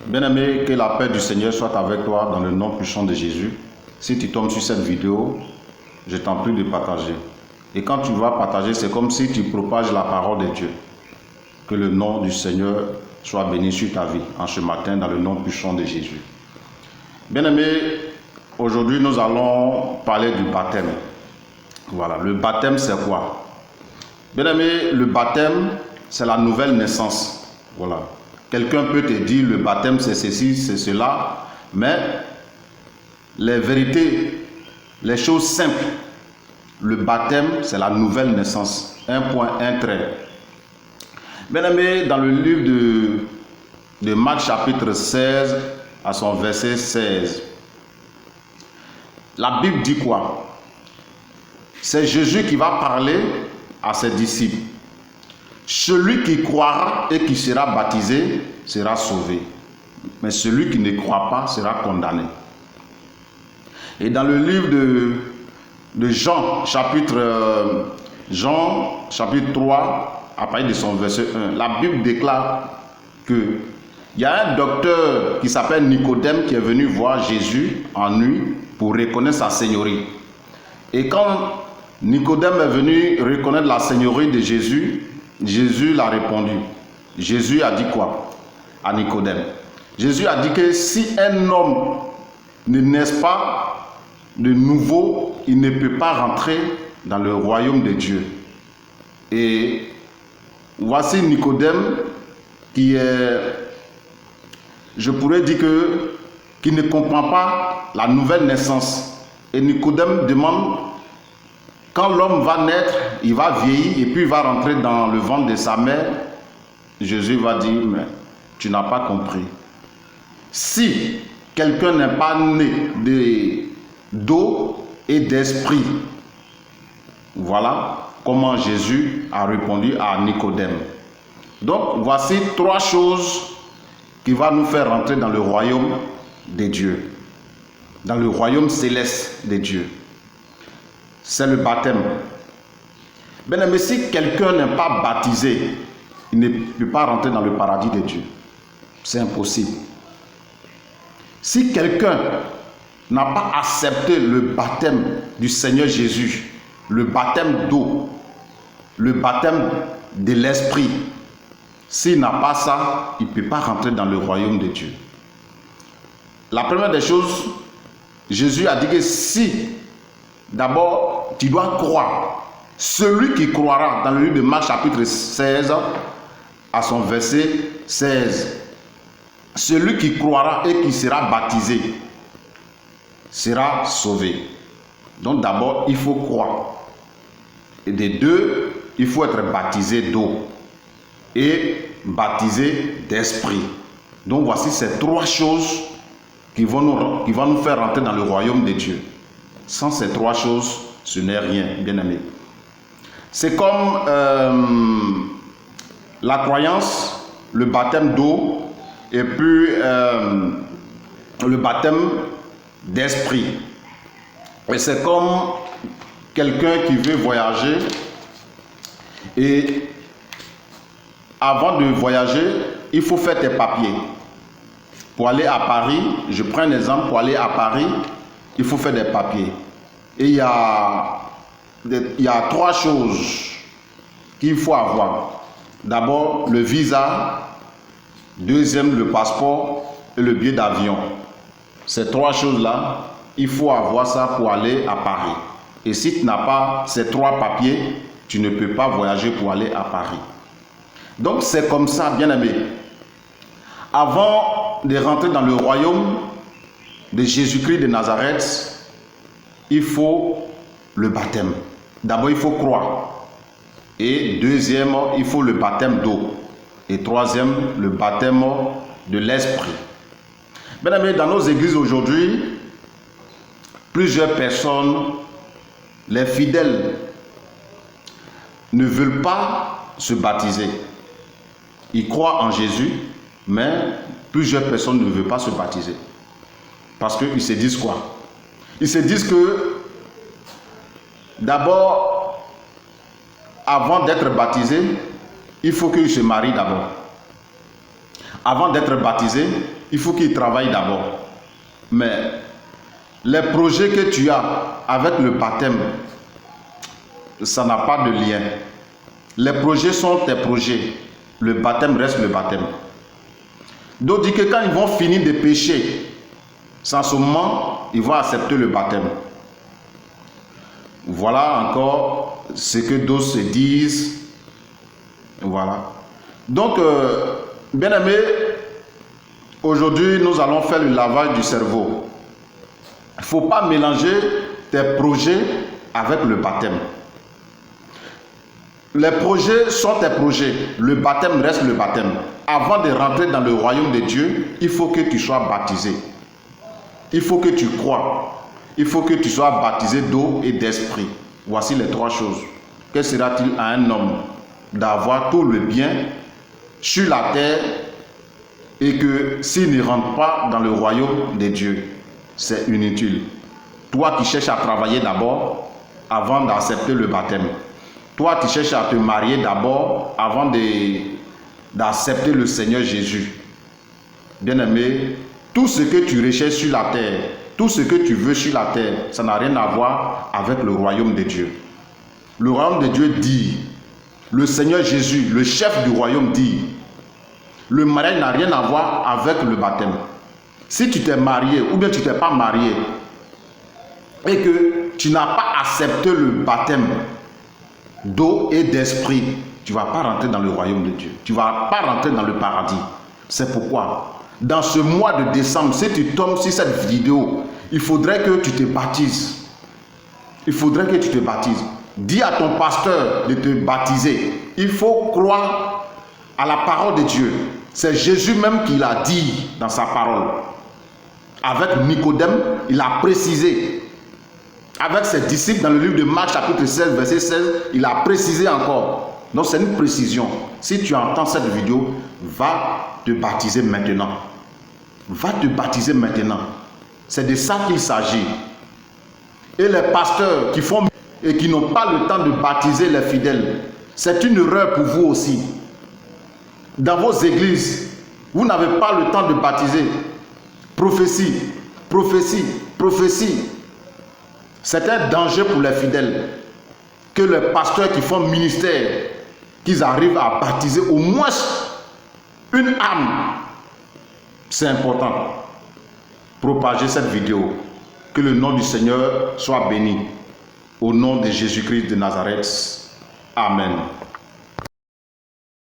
Bien-aimé, que la paix du Seigneur soit avec toi dans le nom puissant de Jésus. Si tu tombes sur cette vidéo, je t'en prie de partager. Et quand tu vas partager, c'est comme si tu propages la parole de Dieu. Que le nom du Seigneur soit béni sur ta vie en ce matin dans le nom puissant de Jésus. Bien-aimé, aujourd'hui nous allons parler du baptême. Voilà, le baptême c'est quoi? Bien-aimé, le baptême c'est la nouvelle naissance. Voilà. Quelqu'un peut te dire le baptême c'est ceci, c'est cela, mais les vérités, les choses simples, le baptême c'est la nouvelle naissance. Un point, un trait. Bien-aimé, dans le livre de Marc chapitre 16 à son verset 16, la Bible dit quoi? C'est Jésus qui va parler à ses disciples. Celui qui croira et qui sera baptisé sera sauvé. Mais celui qui ne croit pas sera condamné. Et dans le livre de Jean, chapitre 3, à partir de son verset 1, la Bible déclare que il y a un docteur qui s'appelle Nicodème qui est venu voir Jésus en nuit pour reconnaître sa seigneurie. Et quand Nicodème est venu reconnaître la seigneurie de Jésus, Jésus l'a répondu. Jésus a dit quoi à Nicodème? Jésus a dit que si un homme ne naît pas de nouveau, il ne peut pas rentrer dans le royaume de Dieu. Et voici Nicodème qui est, je pourrais dire qui ne comprend pas la nouvelle naissance. Et Nicodème demande, quand l'homme va naître, il va vieillir et puis il va rentrer dans le ventre de sa mère. Jésus va dire, mais tu n'as pas compris. Si quelqu'un n'est pas né d'eau et d'esprit, voilà comment Jésus a répondu à Nicodème. Donc voici trois choses qui vont nous faire rentrer dans le royaume de Dieu, dans le royaume céleste de Dieu. C'est le baptême. Bien-aimé, si quelqu'un n'est pas baptisé, il ne peut pas rentrer dans le paradis de Dieu. C'est impossible. Si quelqu'un n'a pas accepté le baptême du Seigneur Jésus, le baptême d'eau, le baptême de l'esprit, s'il n'a pas ça, il ne peut pas rentrer dans le royaume de Dieu. La première des choses, Jésus a dit que si, d'abord, tu dois croire. Celui qui croira, dans le livre de Marc chapitre 16, à son verset 16, celui qui croira et qui sera baptisé sera sauvé. Donc d'abord, il faut croire. Et des deux, il faut être baptisé d'eau et baptisé d'esprit. Donc voici ces trois choses qui vont nous faire rentrer dans le royaume de Dieu. Sans ces trois choses, ce n'est rien, bien-aimé. C'est comme la croyance, le baptême d'eau et puis le baptême d'esprit. Et c'est comme quelqu'un qui veut voyager et avant de voyager, il faut faire tes papiers. Pour aller à Paris, je prends un exemple, pour aller à Paris, il faut faire des papiers. Et il y a trois choses qu'il faut avoir. D'abord, le visa. Deuxième, le passeport et le billet d'avion. Ces trois choses-là, il faut avoir ça pour aller à Paris. Et si tu n'as pas ces trois papiers, tu ne peux pas voyager pour aller à Paris. Donc c'est comme ça, bien-aimé. Avant de rentrer dans le royaume de Jésus-Christ de Nazareth, il faut le baptême. D'abord, il faut croire. Et deuxième, il faut le baptême d'eau. Et troisième, le baptême de l'esprit. Bien aimé, dans nos églises aujourd'hui, plusieurs personnes, les fidèles, ne veulent pas se baptiser. Ils croient en Jésus, mais plusieurs personnes ne veulent pas se baptiser. Parce qu'ils se disent quoi? Ils se disent que d'abord, avant d'être baptisé, il faut qu'ils se marient d'abord. avant d'être baptisé, il faut qu'il travaille d'abord. Mais les projets que tu as avec le baptême, ça n'a pas de lien. Les projets sont tes projets. Le baptême reste le baptême. D'autres disent que quand ils vont finir de pécher, sans ce moment, ils vont accepter le baptême. Voilà encore ce que d'autres se disent. Voilà. Donc, bien aimé, aujourd'hui, nous allons faire le lavage du cerveau. Il ne faut pas mélanger tes projets avec le baptême. Les projets sont tes projets. Le baptême reste le baptême. Avant de rentrer dans le royaume de Dieu, il faut que tu sois baptisé. Il faut que tu crois. Il faut que tu sois baptisé d'eau et d'esprit. Voici les trois choses. Que sera-t-il à un homme d'avoir tout le bien sur la terre et que s'il ne rentre pas dans le royaume de Dieu, c'est inutile. Toi qui cherches à travailler d'abord avant d'accepter le baptême. Toi qui cherches à te marier d'abord avant d'accepter le Seigneur Jésus. Bien-aimé, tout ce que tu recherches sur la terre, tout ce que tu veux sur la terre, ça n'a rien à voir avec le royaume de Dieu. Le royaume de Dieu dit, le Seigneur Jésus, le chef du royaume dit, le mariage n'a rien à voir avec le baptême. Si tu t'es marié ou bien tu ne t'es pas marié et que tu n'as pas accepté le baptême d'eau et d'esprit, tu ne vas pas rentrer dans le royaume de Dieu. Tu ne vas pas rentrer dans le paradis. C'est pourquoi, dans ce mois de décembre, si tu tombes sur cette vidéo, il faudrait que tu te baptises. Il faudrait que tu te baptises. Dis à ton pasteur de te baptiser. Il faut croire à la parole de Dieu. C'est Jésus même qui l'a dit dans sa parole. Avec Nicodème, il a précisé. Avec ses disciples dans le livre de Marc chapitre 16, verset 16, il a précisé encore. Donc c'est une précision. Si tu entends cette vidéo, va te baptiser maintenant. Va te baptiser maintenant. C'est de ça qu'il s'agit. Et les pasteurs qui font et qui n'ont pas le temps de baptiser les fidèles, c'est une erreur pour vous aussi. Dans vos églises, vous n'avez pas le temps de baptiser. Prophétie, prophétie, prophétie. C'est un danger pour les fidèles que les pasteurs qui font ministère, qu'ils arrivent à baptiser au moins une âme. C'est important. Propagez cette vidéo. Que le nom du Seigneur soit béni. Au nom de Jésus-Christ de Nazareth. Amen.